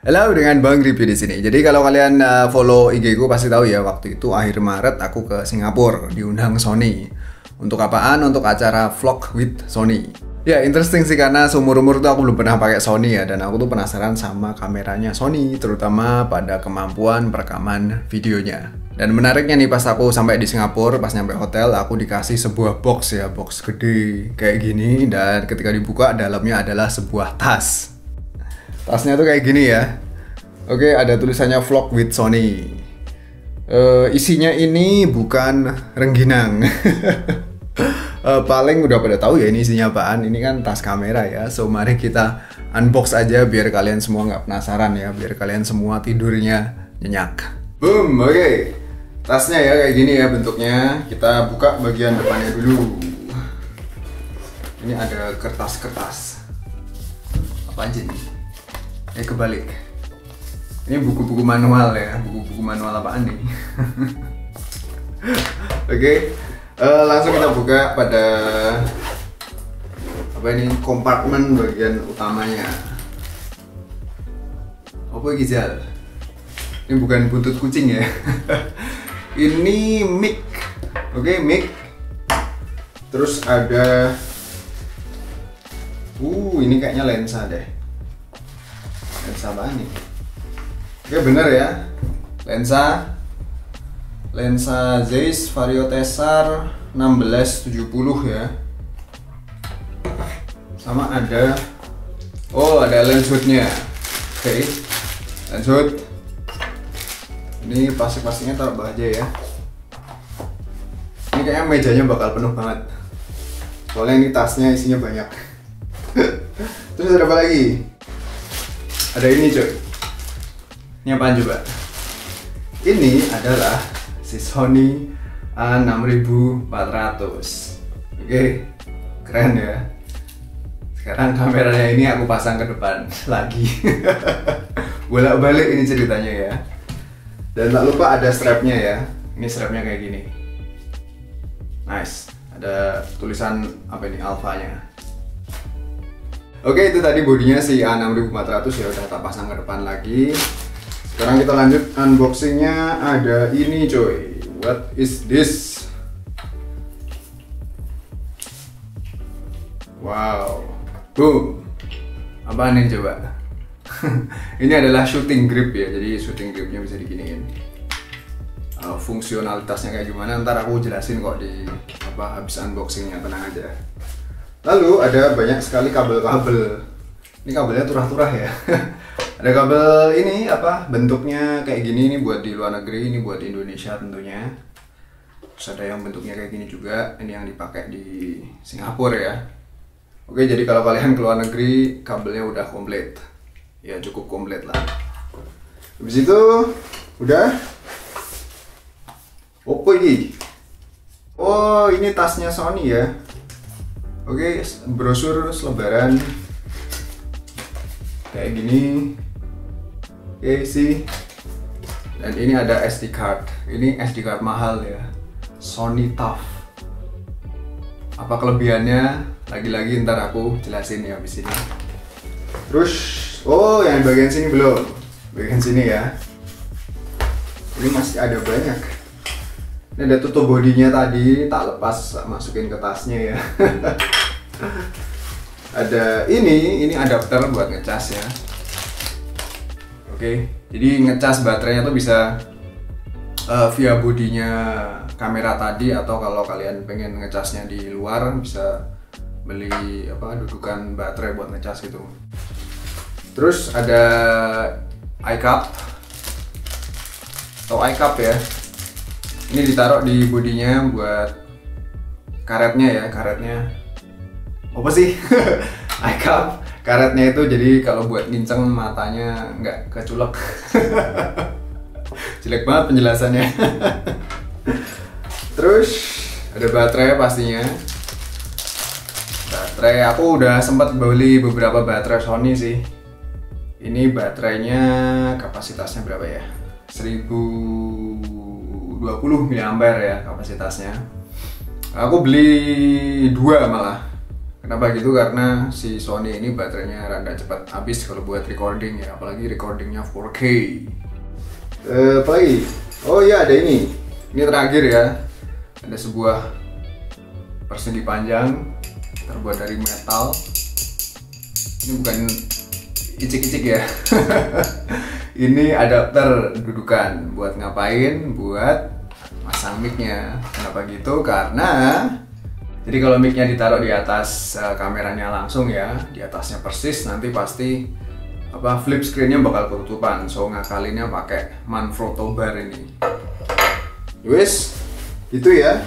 Halo, dengan Bang Review di sini. Jadi kalau kalian follow IG ku pasti tahu ya, waktu itu akhir Maret aku ke Singapura diundang Sony. Untuk apaan? Untuk acara vlog with Sony. Ya, interesting sih karena seumur-umur tuh aku belum pernah pakai Sony ya, dan aku tuh penasaran sama kameranya Sony, terutama pada kemampuan perekaman videonya. Dan menariknya nih, pas aku sampai di Singapura, pas nyampe hotel, aku dikasih sebuah box ya, box gede kayak gini, dan ketika dibuka dalamnya adalah sebuah tas. Tasnya tuh kayak gini ya. Oke, ada tulisannya Vlog with Sony. Isinya ini bukan rengginang. Paling udah pada tahu ya ini isinya apaan. Ini kan tas kamera ya. So mari kita unbox aja biar kalian semua nggak penasaran ya. Biar kalian semua tidurnya nyenyak. Boom, oke. Tasnya ya kayak gini ya bentuknya. Kita buka bagian depannya dulu. Ini ada kertas-kertas. Apa aja nih? Kebalik. Ini buku-buku manual ya, buku-buku manual apaan nih? Oke, langsung kita buka pada apa ini, kompartemen bagian utamanya. Apa Gizal? Ini bukan buntut kucing ya. Ini mic. Oke, mic. Terus ada ini kayaknya lensa deh. Lensa apa nih? Oke, bener ya. Lensa Zeiss Vario Tessar 1670 ya. Sama ada lens hoodnya. Oke, lens hood. Ini plastik-plastiknya taruh bawah aja ya. Ini kayaknya mejanya bakal penuh banget. Soalnya ini tasnya isinya banyak. Terus ada apa lagi? Ada ini coy. Ini apaan coba? Ini adalah si Sony A6400. Oke, keren ya. Sekarang kameranya ini aku pasang ke depan lagi. Bolak-balik ini ceritanya ya. Dan tak lupa ada strapnya ya. Ini strapnya kayak gini. Nice. Ada tulisan apa ini, alfanya. Oke, itu tadi bodinya si A6400 ya, udah tak pasang ke depan lagi. Sekarang kita lanjut unboxingnya. Ada ini coy. What is this? Wow. Boom. Apaan nih coba? Ini adalah shooting grip ya. Jadi shooting gripnya bisa diginiin. Fungsionalitasnya kayak gimana ntar aku jelasin kok di habis unboxingnya, tenang aja. Lalu ada banyak sekali kabel-kabel. Ini kabelnya turah-turah ya. Ada kabel ini bentuknya kayak gini, ini buat di luar negeri, ini buat di Indonesia tentunya. Terus ada yang bentuknya kayak gini juga, ini yang dipakai di Singapura ya. Oke, jadi kalau kalian ke luar negeri kabelnya udah komplit. Ya cukup komplit lah. Habis itu udah. Apa ini? Oh, ini tasnya Sony ya. Oke, brosur selebaran kayak gini. Oke sih. Dan ini ada SD card. Ini SD card mahal ya. Sony TUF. Apa kelebihannya? Lagi-lagi ntar aku jelasin ya habis ini. Terus, yang bagian sini belum. Bagian sini ya. Ini masih ada banyak. Ini ada tutup bodinya tadi, tak lepas masukin ke tasnya ya. Ada ini adapter buat ngecas ya. Oke, jadi ngecas baterainya tuh bisa via bodinya kamera tadi, atau kalau kalian pengen ngecasnya di luar bisa beli dudukan baterai buat ngecas gitu. Terus ada iCup atau iCup ya. Ini ditaruh di bodinya buat karetnya ya, karetnya. Apa sih? iCup, karetnya itu jadi kalau buat nginceng matanya nggak keculek. Jelek banget penjelasannya. Terus ada baterai pastinya. Baterai, aku udah sempat beli beberapa baterai Sony sih. Ini baterainya kapasitasnya berapa ya? 1020 mAh ya kapasitasnya. Aku beli 2 malah. Kenapa gitu? Karena si Sony ini baterainya rada cepat habis kalau buat recording ya, apalagi recordingnya 4K. Apa lagi? Oh iya, ada ini. Ini terakhir ya. Ada sebuah persegi panjang terbuat dari metal. Ini bukan icik-icik ya. Ini adapter dudukan. Buat ngapain? Buat masang mic-nya. Kenapa gitu? Karena jadi kalau mic-nya ditaruh di atas kameranya langsung ya, di atasnya persis, nanti pasti flip screen-nya bakal ketutupan. So ngakalinnya pakai Manfrotto bar ini. Wes, itu ya.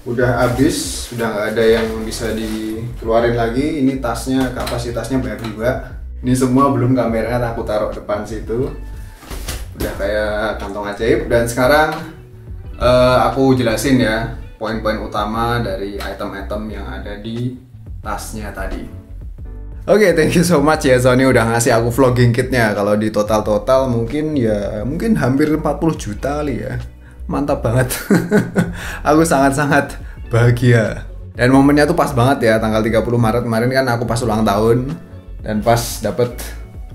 Udah habis, sudah nggak ada yang bisa dikeluarin lagi. Ini tasnya, kapasitasnya banyak juga. Ini semua belum kameranya aku taruh depan situ. Udah kayak kantong ajaib. Dan sekarang aku jelasin ya poin-poin utama dari item-item yang ada di tasnya tadi. Oke, thank you so much ya Sony udah ngasih aku vlogging kitnya. Kalau di total mungkin hampir 40 juta kali ya. Mantap banget. Aku sangat-sangat bahagia. Dan momennya tuh pas banget ya, tanggal 30 Maret kemarin kan aku pas ulang tahun dan pas dapet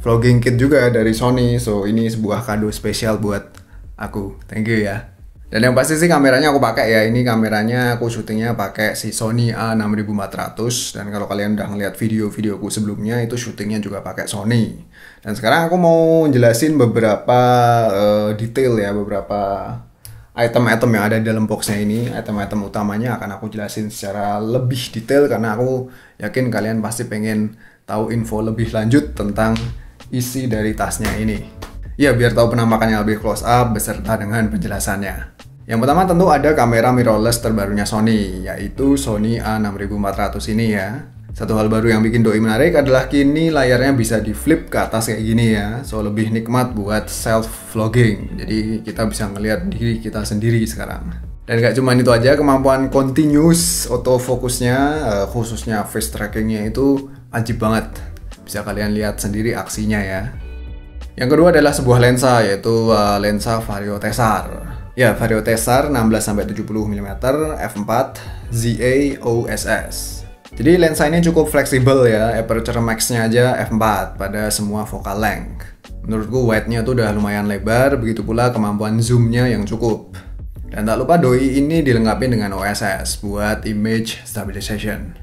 vlogging kit juga dari Sony. So ini sebuah kado spesial buat aku. Thank you ya. Dan yang pasti sih kameranya aku pakai ya. Ini kameranya aku syutingnya pakai si Sony A6400. Dan kalau kalian udah ngeliat video-videoku sebelumnya, itu syutingnya juga pakai Sony. Dan sekarang aku mau jelasin beberapa detail ya, beberapa item-item yang ada di dalam boxnya ini. Item-item utamanya akan aku jelasin secara lebih detail karena aku yakin kalian pasti pengen tahu info lebih lanjut tentang isi dari tasnya ini. Ya, biar tahu penampakannya lebih close up beserta dengan penjelasannya. Yang pertama tentu ada kamera mirrorless terbarunya Sony, yaitu Sony A6400 ini ya. Satu hal baru yang bikin doi menarik adalah kini layarnya bisa di flip ke atas kayak gini ya. So lebih nikmat buat self vlogging. Jadi kita bisa ngelihat diri kita sendiri sekarang. Dan gak cuma itu aja, kemampuan continuous autofocusnya, khususnya face trackingnya itu ajib banget. Bisa kalian lihat sendiri aksinya ya. Yang kedua adalah sebuah lensa, yaitu lensa Vario Tessar. Ya, Vario Tessar 16-70 mm f4 ZA-OSS. Jadi lensa ini cukup fleksibel ya, aperture max-nya aja f4 pada semua focal length. Menurutku wide-nya tuh udah lumayan lebar, begitu pula kemampuan zoom-nya yang cukup. Dan tak lupa doi ini dilengkapi dengan OSS buat image stabilization.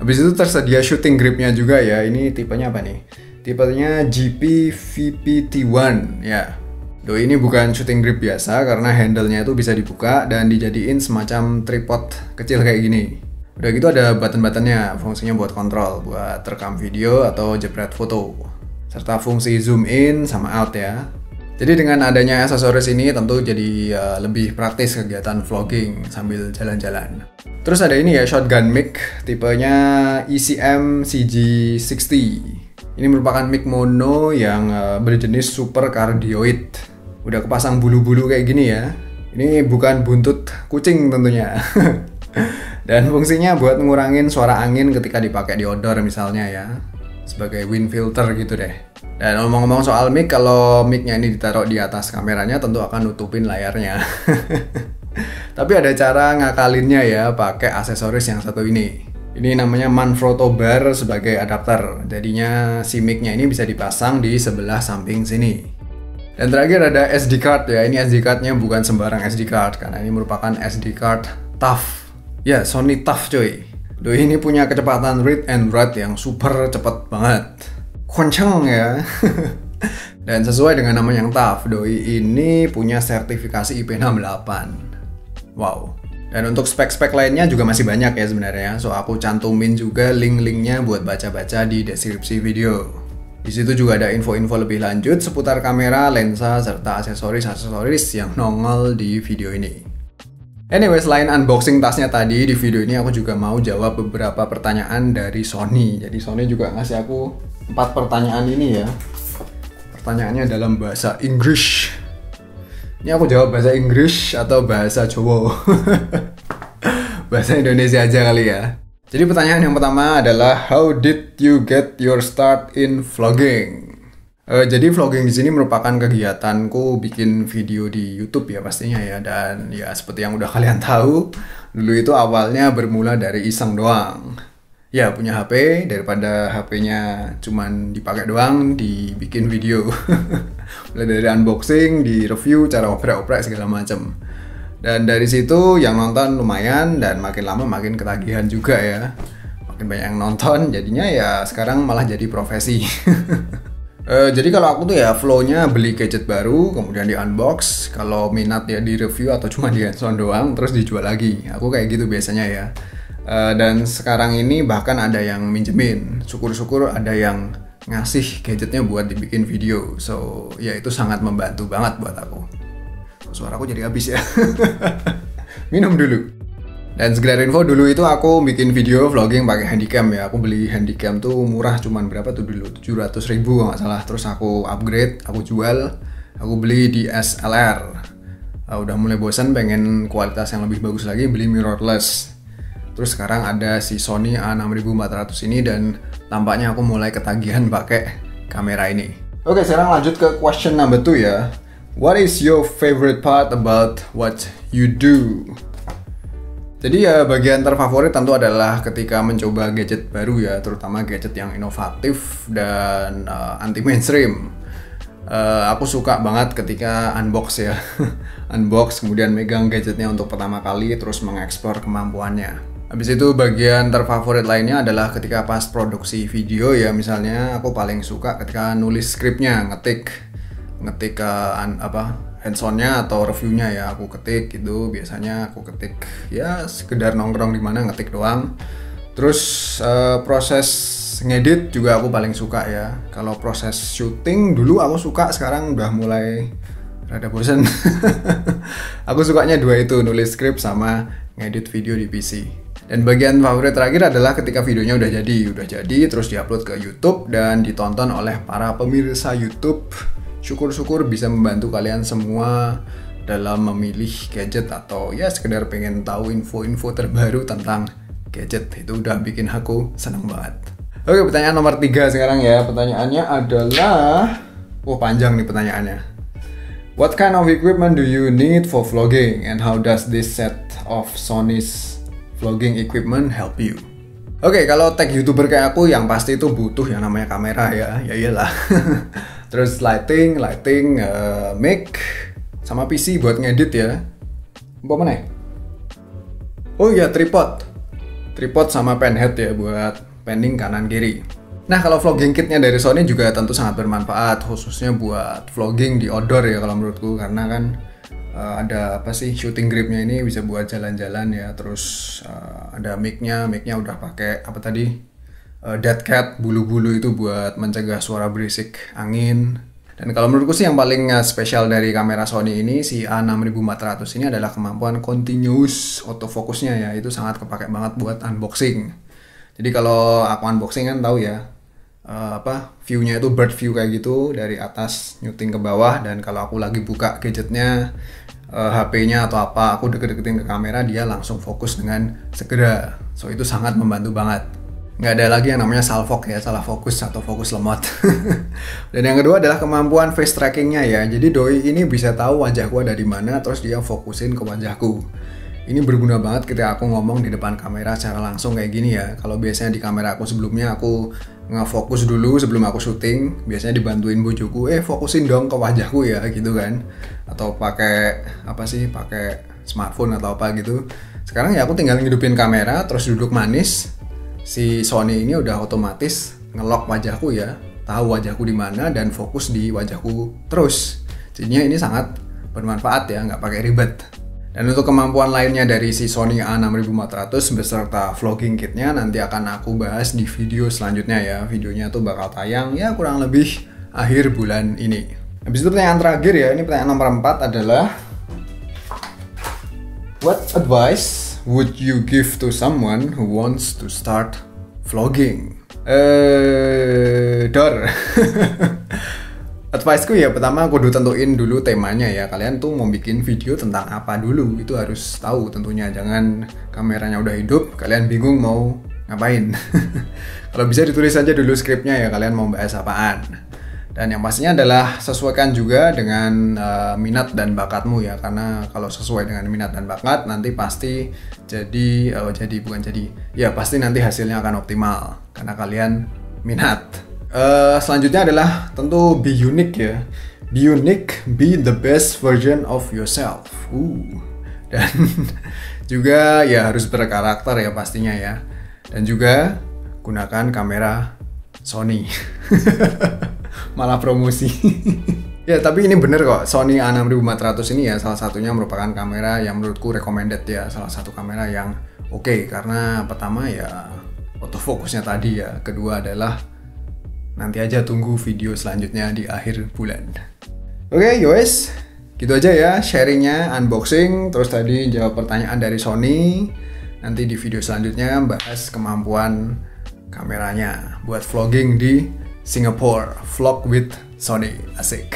Habis itu tersedia shooting grip-nya juga ya, ini tipenya apa nih? Tipenya GP VPT1 ya. Doi ini bukan shooting grip biasa karena handle-nya itu bisa dibuka dan dijadiin semacam tripod kecil kayak gini. Udah gitu ada button-buttonnya, fungsinya buat kontrol, buat rekam video atau jepret foto. Serta fungsi zoom in sama out ya. Jadi dengan adanya aksesoris ini tentu jadi lebih praktis kegiatan vlogging sambil jalan-jalan. Terus ada ini ya, shotgun mic, tipenya ECM CG60. Ini merupakan mic mono yang berjenis super cardioid. Udah kepasang bulu-bulu kayak gini ya. Ini bukan buntut kucing tentunya. Dan fungsinya buat ngurangin suara angin ketika dipakai di outdoor misalnya ya. Sebagai wind filter gitu deh. Dan ngomong-ngomong soal mic, kalau mic-nya ini ditaruh di atas kameranya tentu akan nutupin layarnya. Tapi ada cara ngakalinnya ya, pakai aksesoris yang satu ini. Ini namanya Manfrotto bar sebagai adapter. Jadinya si mic-nya ini bisa dipasang di sebelah samping sini. Dan terakhir ada SD card ya. Ini SD card-nya bukan sembarang SD card karena ini merupakan SD card TUF. Ya, Sony TUF coy. Doi ini punya kecepatan read and write yang super cepet banget. Kenceng ya. Dan sesuai dengan nama yang TUF, doi ini punya sertifikasi IP68. Wow. Dan untuk spek-spek lainnya juga masih banyak ya sebenarnya. So aku cantumin juga link-linknya buat baca-baca di deskripsi video. Di situ juga ada info-info lebih lanjut seputar kamera, lensa, serta aksesoris-aksesoris yang nongol di video ini. Anyway, selain unboxing tasnya tadi, di video ini aku juga mau jawab beberapa pertanyaan dari Sony. Jadi Sony juga ngasih aku 4 pertanyaan ini ya. Pertanyaannya dalam bahasa Inggris. Ini aku jawab bahasa Inggris atau bahasa Jawa? Bahasa Indonesia aja kali ya. Jadi pertanyaan yang pertama adalah, how did you get your start in vlogging? Jadi vlogging di sini merupakan kegiatanku bikin video di YouTube ya pastinya ya, dan ya seperti yang udah kalian tahu, dulu itu awalnya bermula dari iseng doang. Ya punya HP, daripada HP-nya cuman dipakai doang, dibikin video. Mulai dari unboxing, di review, cara oprek-oprek segala macam. Dan dari situ yang nonton lumayan, dan makin lama makin ketagihan juga ya. Makin banyak yang nonton, jadinya ya sekarang malah jadi profesi. Jadi kalau aku tuh ya flow-nya beli gadget baru, kemudian di unbox, kalau minat ya di review atau cuma di hands-on doang, terus dijual lagi. Aku kayak gitu biasanya ya. Dan sekarang ini bahkan ada yang minjemin. Syukur-syukur ada yang ngasih gadgetnya buat dibikin video. So ya itu sangat membantu banget buat aku. Suaraku jadi habis ya. Minum dulu. Dan sekedar info, dulu itu aku bikin video vlogging pakai handycam ya. Aku beli handycam tuh murah, cuman berapa tuh dulu, 700.000 kalau nggak salah. Terus aku upgrade, aku jual, aku beli di SLR. Udah mulai bosan pengen kualitas yang lebih bagus lagi, beli mirrorless. Terus sekarang ada si Sony A6400 ini, dan tampaknya aku mulai ketagihan pakai kamera ini. Oke, sekarang lanjut ke question number 2 ya. What is your favorite part about what you do? Jadi ya bagian terfavorit tentu adalah ketika mencoba gadget baru ya, terutama gadget yang inovatif dan anti mainstream. Aku suka banget ketika unbox ya, unbox kemudian megang gadgetnya untuk pertama kali, terus mengeksplor kemampuannya. Habis itu bagian terfavorit lainnya adalah ketika pas produksi video ya, misalnya aku paling suka ketika nulis skripnya, ngetik hands-on-nya atau reviewnya ya, aku ketik gitu. Biasanya aku ketik ya sekedar nongkrong di mana ngetik doang. Terus proses ngedit juga aku paling suka ya. Kalau proses syuting dulu aku suka, sekarang udah mulai rada bosen. Aku sukanya dua itu, nulis skrip sama ngedit video di PC. Dan bagian favorit terakhir adalah ketika videonya udah jadi terus diupload ke YouTube dan ditonton oleh para pemirsa YouTube. Syukur-syukur bisa membantu kalian semua dalam memilih gadget atau ya sekedar pengen tahu info-info terbaru tentang gadget. Itu udah bikin aku seneng banget. Oke, pertanyaan nomor 3 sekarang ya. Pertanyaannya adalah, panjang nih pertanyaannya. What kind of equipment do you need for vlogging, and how does this set of Sony's vlogging equipment help you? Oke, kalau tech YouTuber kayak aku yang pasti itu butuh yang namanya kamera ya iyalah. Terus lighting, mic, sama PC buat ngedit ya. Apa mana? Oh iya, tripod sama pen head ya buat panning kanan kiri. Nah, kalau vlogging kitnya dari Sony juga tentu sangat bermanfaat, khususnya buat vlogging di outdoor ya kalau menurutku, karena kan ada shooting gripnya ini bisa buat jalan-jalan ya. Terus ada mic-nya udah pakai dead cat, bulu-bulu itu buat mencegah suara berisik angin. Dan kalau menurutku sih yang paling spesial dari kamera Sony ini, si A6400 ini adalah kemampuan continuous autofocusnya ya. Itu sangat kepake banget buat unboxing. Jadi kalau aku unboxing kan tahu ya, view-nya itu bird view kayak gitu, dari atas nyuting ke bawah. Dan kalau aku lagi buka gadgetnya, HP-nya atau apa, aku deket-deketin ke kamera, dia langsung fokus dengan segera. So itu sangat membantu banget. Nggak ada lagi yang namanya salfok ya, salah fokus atau fokus lemot. Dan yang kedua adalah kemampuan face trackingnya ya. Jadi doi ini bisa tahu wajahku ada di mana, terus dia fokusin ke wajahku. Ini berguna banget ketika aku ngomong di depan kamera secara langsung kayak gini ya. Kalau biasanya di kamera aku sebelumnya aku ngefokus dulu sebelum aku syuting, biasanya dibantuin bojoku, fokusin dong ke wajahku ya gitu kan. Atau pakai smartphone atau apa gitu. Sekarang ya aku tinggal ngidupin kamera terus duduk manis. Si Sony ini udah otomatis ngelock wajahku ya, tahu wajahku di mana dan fokus di wajahku terus. Jadinya ini sangat bermanfaat ya, nggak pakai ribet. Dan untuk kemampuan lainnya dari si Sony A6400 beserta vlogging kitnya nanti akan aku bahas di video selanjutnya ya. Videonya tuh bakal tayang ya kurang lebih akhir bulan ini. Habis itu pertanyaan terakhir ya, ini pertanyaan nomor 4 adalah, what advice would you give to someone who wants to start vlogging? Advice-ku ya, pertama kudu tentuin dulu temanya ya. Kalian tuh mau bikin video tentang apa dulu, itu harus tahu tentunya. Jangan kameranya udah hidup, kalian bingung mau ngapain. Kalau bisa ditulis aja dulu skripnya ya, kalian mau bahas apaan. Dan yang pastinya adalah sesuaikan juga dengan minat dan bakatmu ya, karena kalau sesuai dengan minat dan bakat nanti pasti pasti nanti hasilnya akan optimal karena kalian minat. Selanjutnya adalah tentu be unique ya. Be unique, be the best version of yourself. Dan juga ya harus berkarakter ya pastinya ya. Dan juga gunakan kamera Sony. Malah promosi. Ya tapi ini bener kok, Sony A6400 ini ya salah satunya merupakan kamera yang menurutku recommended ya, salah satu kamera yang oke, karena pertama ya autofocusnya tadi ya, kedua adalah nanti aja tunggu video selanjutnya di akhir bulan. Oke, guys, gitu aja ya sharingnya, unboxing, terus tadi jawab pertanyaan dari Sony. Nanti di video selanjutnya bahas kemampuan kameranya buat vlogging di Singapore, vlog with Sony, asik.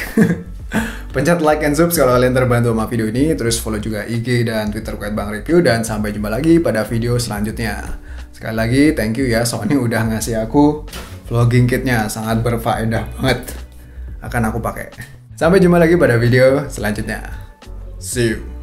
Pencet like and subscribe kalau kalian terbantu sama video ini, terus follow juga IG dan Twitter Bang Review, dan sampai jumpa lagi pada video selanjutnya. Sekali lagi thank you ya Sony udah ngasih aku vlogging kitnya, sangat berfaedah banget, akan aku pakai. Sampai jumpa lagi pada video selanjutnya. See you.